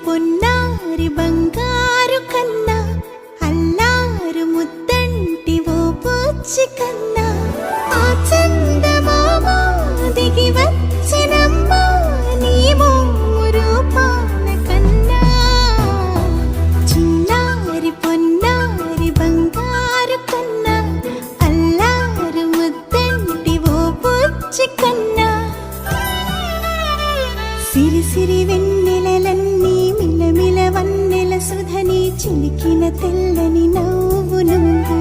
పొన్నారి బంగారు కన్నా అల్లారు ముద్దంటి ఓ పూచి కన్నా ఆ చందమామ దిగి వచ్చినమ్మా నీ రూపాల కన్నా చిన్నారి పొన్నారి బంగారు కన్నా అల్లారు ముద్దంటి ఓ పూచి కన్నా సిరి సిరి వెన్నెలలన్నీ మిలమిల వన్నెల సుధని చిలికిన తెల్లని నవ్వు నువ్వు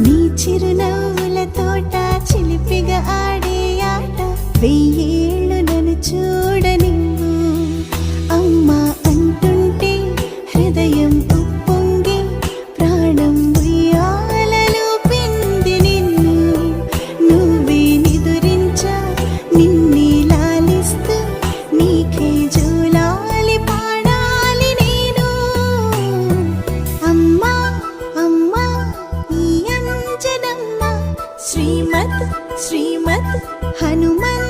నీ చిరునవ్వుల తోట చిలిపిగా ఆడే ఆట వెయ్యేళ్ళు నన్ను చూడనివ్వు అమ్మా అంటుంటే హృదయం ఉప్పొంగి ప్రాణం ఉయ్యాలలో పిండి నిన్ను నువ్వే నిదురించా నిన్నే లాలిస్తూ నీకే జూలాలి పాడాలి నేను అమ్మా అమ్మా ఈ అంజనమ్మ శ్రీమద్ శ్రీమద్ హనుమన్